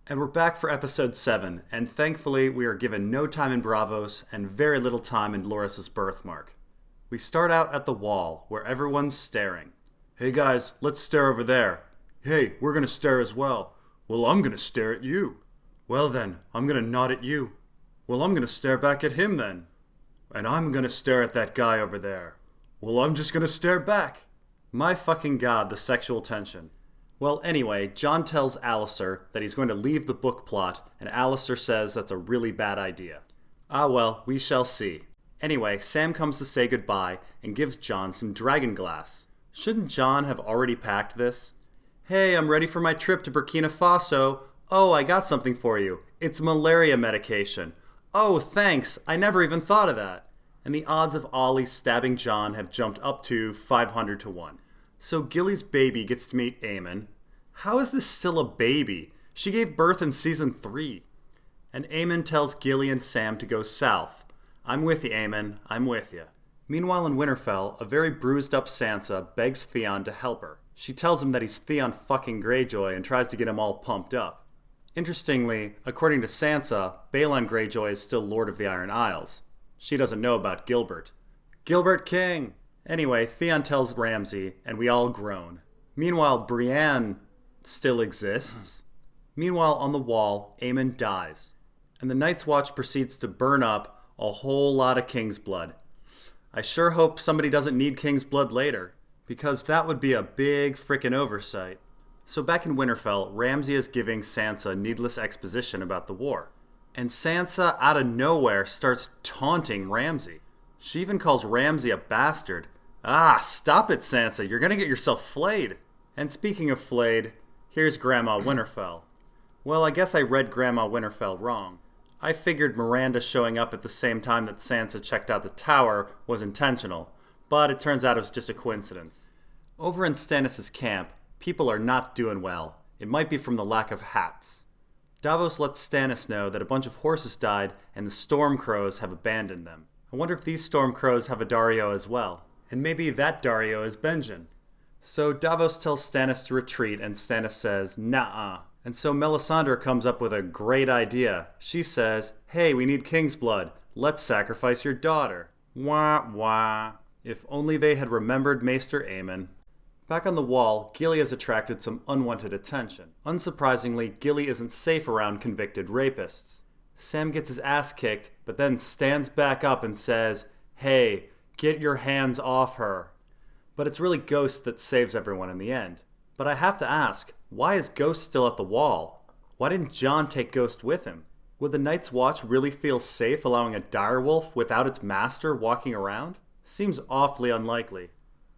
And we're back for episode 7, and thankfully we are given no time in Braavos and very little time in Loras' birthmark. We start out at the wall, where everyone's staring. Hey guys, let's stare over there. Hey, we're gonna stare as well. Well, I'm gonna stare at you. Well then, I'm gonna nod at you. Well, I'm gonna stare back at him then. And I'm gonna stare at that guy over there. Well, I'm just gonna stare back. My fucking god, the sexual tension. Well, anyway, Jon tells Alliser that he's going to leave the book plot, and Alliser says that's a really bad idea. Ah well, we shall see. Anyway, Sam comes to say goodbye and gives Jon some dragon glass. Shouldn't Jon have already packed this? Hey, I'm ready for my trip to Burkina Faso. Oh, I got something for you. It's malaria medication. Oh, thanks. I never even thought of that. And the odds of Ollie stabbing Jon have jumped up to 500 to 1. So Gilly's baby gets to meet Aemon. How is this still a baby? She gave birth in season 3. And Aemon tells Gilly and Sam to go south. I'm with you, Aemon. I'm with you. Meanwhile in Winterfell, a very bruised up Sansa begs Theon to help her. She tells him that he's Theon fucking Greyjoy and tries to get him all pumped up. Interestingly, according to Sansa, Balon Greyjoy is still Lord of the Iron Isles. She doesn't know about Gilbert. Gilbert King! Anyway, Theon tells Ramsay, and we all groan. Meanwhile, Brienne still exists. Meanwhile, on the wall, Aemon dies. And the Night's Watch proceeds to burn up a whole lot of King's blood. I sure hope somebody doesn't need King's blood later, because that would be a big frickin' oversight. So back in Winterfell, Ramsay is giving Sansa needless exposition about the war. And Sansa, out of nowhere, starts taunting Ramsay. She even calls Ramsay a bastard. Ah, stop it, Sansa. You're gonna get yourself flayed. And speaking of flayed, here's Grandma Winterfell. Well, I guess I read Grandma Winterfell wrong. I figured Miranda showing up at the same time that Sansa checked out the tower was intentional, but it turns out it was just a coincidence. Over in Stannis' camp, people are not doing well. It might be from the lack of hats. Davos lets Stannis know that a bunch of horses died and the Storm Crows have abandoned them. I wonder if these Storm Crows have a Daario as well. And maybe that Daario is Benjen. So Davos tells Stannis to retreat, and Stannis says, nah-uh. And so Melisandre comes up with a great idea. She says, hey, we need King's blood. Let's sacrifice your daughter. Wah, wah. If only they had remembered Maester Aemon. Back on the wall, Gilly has attracted some unwanted attention. Unsurprisingly, Gilly isn't safe around convicted rapists. Sam gets his ass kicked, but then stands back up and says, hey, get your hands off her. But it's really Ghost that saves everyone in the end. But I have to ask, why is Ghost still at the wall? Why didn't Jon take Ghost with him? Would the Night's Watch really feel safe allowing a direwolf without its master walking around? Seems awfully unlikely.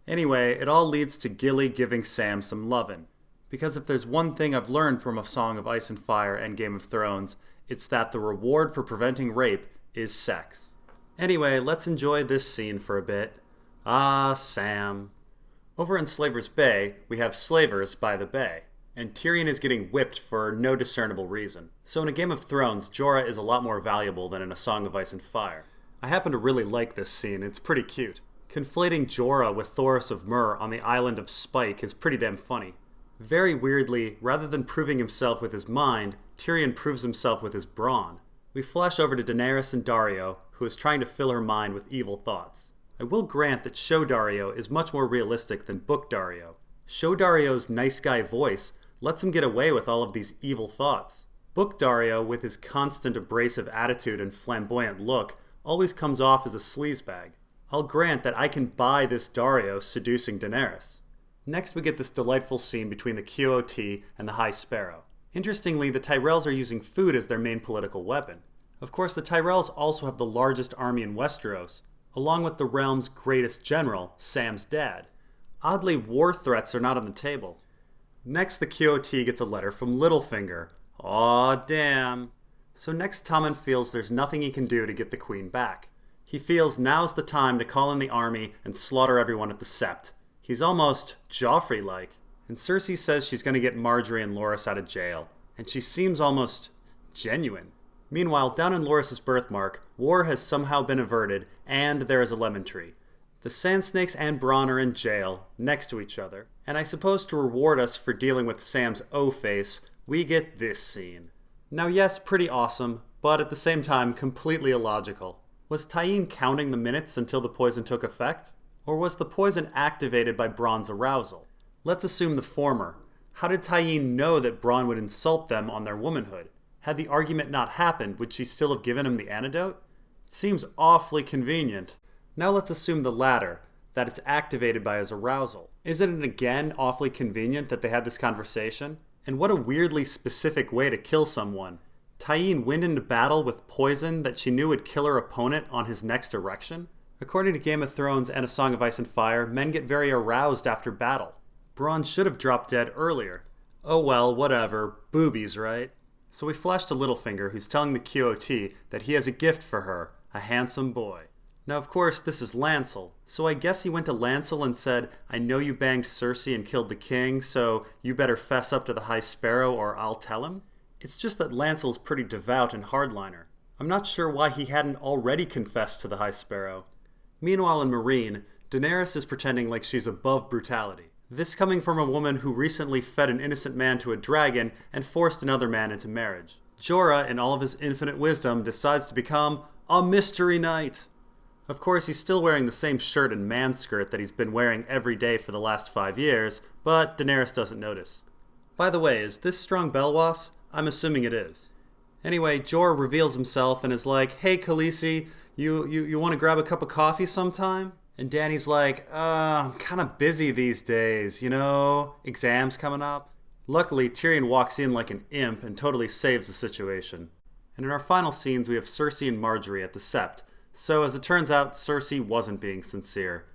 Anyway, it all leads to Gilly giving Sam some lovin'. Because if there's one thing I've learned from A Song of Ice and Fire and Game of Thrones, it's that the reward for preventing rape is sex. Anyway, let's enjoy this scene for a bit. Ah, Sam. Over in Slaver's Bay, we have slavers by the bay, and Tyrion is getting whipped for no discernible reason. So in A Game of Thrones, Jorah is a lot more valuable than in A Song of Ice and Fire. I happen to really like this scene, it's pretty cute. Conflating Jorah with Thoros of Myr on the island of Spike is pretty damn funny. Very weirdly, rather than proving himself with his mind, Tyrion proves himself with his brawn. We flash over to Daenerys and Daario, who is trying to fill her mind with evil thoughts. I will grant that show Daario is much more realistic than book Daario. Show Daario's nice guy voice lets him get away with all of these evil thoughts. Book Daario, with his constant abrasive attitude and flamboyant look, always comes off as a sleazebag. I'll grant that I can buy this Daario seducing Daenerys. Next we get this delightful scene between the QOT and the High Sparrow. Interestingly, the Tyrells are using food as their main political weapon. Of course, the Tyrells also have the largest army in Westeros, along with the realm's greatest general, Sam's dad. Oddly, war threats are not on the table. Next, the QOT gets a letter from Littlefinger. Aw, damn. So next, Tommen feels there's nothing he can do to get the queen back. He feels now's the time to call in the army and slaughter everyone at the Sept. He's almost Joffrey-like. And Cersei says she's going to get Marjorie and Loras out of jail. And she seems almost genuine. Meanwhile, down in Loras' birthmark, war has somehow been averted, and there is a lemon tree. The Sand Snakes and Bronn are in jail, next to each other. And I suppose to reward us for dealing with Sam's O-face, we get this scene. Now yes, pretty awesome, but at the same time completely illogical. Was Tyene counting the minutes until the poison took effect? Or was the poison activated by Bronn's arousal? Let's assume the former. How did Tyene know that Bronn would insult them on their womanhood? Had the argument not happened, would she still have given him the antidote? It seems awfully convenient. Now let's assume the latter, that it's activated by his arousal. Isn't it again awfully convenient that they had this conversation? And what a weirdly specific way to kill someone. Tyene went into battle with poison that she knew would kill her opponent on his next erection? According to Game of Thrones and A Song of Ice and Fire, men get very aroused after battle. Bronn should have dropped dead earlier. Oh well, whatever. Boobies, right? So we flash to Littlefinger, who's telling the QOT that he has a gift for her, a handsome boy. Now of course this is Lancel, so I guess he went to Lancel and said, I know you banged Cersei and killed the king, so you better fess up to the High Sparrow or I'll tell him? It's just that Lancel's pretty devout and hardliner. I'm not sure why he hadn't already confessed to the High Sparrow. Meanwhile in Meereen, Daenerys is pretending like she's above brutality. This coming from a woman who recently fed an innocent man to a dragon and forced another man into marriage. Jorah, in all of his infinite wisdom, decides to become a mystery knight. Of course, he's still wearing the same shirt and manskirt that he's been wearing every day for the last 5 years, but Daenerys doesn't notice. By the way, is this strong Belwas? I'm assuming it is. Anyway, Jorah reveals himself and is like, hey Khaleesi, you want to grab a cup of coffee sometime? And Dany's like, I'm kind of busy these days, exams coming up. Luckily, Tyrion walks in like an imp and totally saves the situation. And in our final scenes, we have Cersei and Margaery at the Sept. So as it turns out, Cersei wasn't being sincere.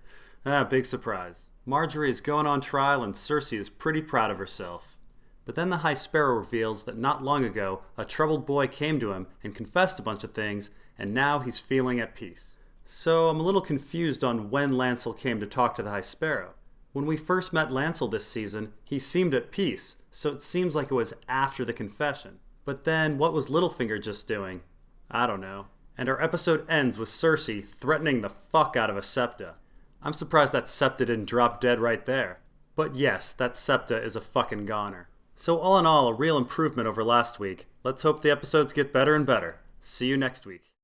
Big surprise. Margaery is going on trial and Cersei is pretty proud of herself. But then the High Sparrow reveals that not long ago, a troubled boy came to him and confessed a bunch of things, and now he's feeling at peace. So I'm a little confused on when Lancel came to talk to the High Sparrow. When we first met Lancel this season, he seemed at peace, so it seems like it was after the confession. But then, what was Littlefinger just doing? I don't know. And our episode ends with Cersei threatening the fuck out of a septa. I'm surprised that septa didn't drop dead right there. But yes, that septa is a fucking goner. So all in all, a real improvement over last week. Let's hope the episodes get better and better. See you next week.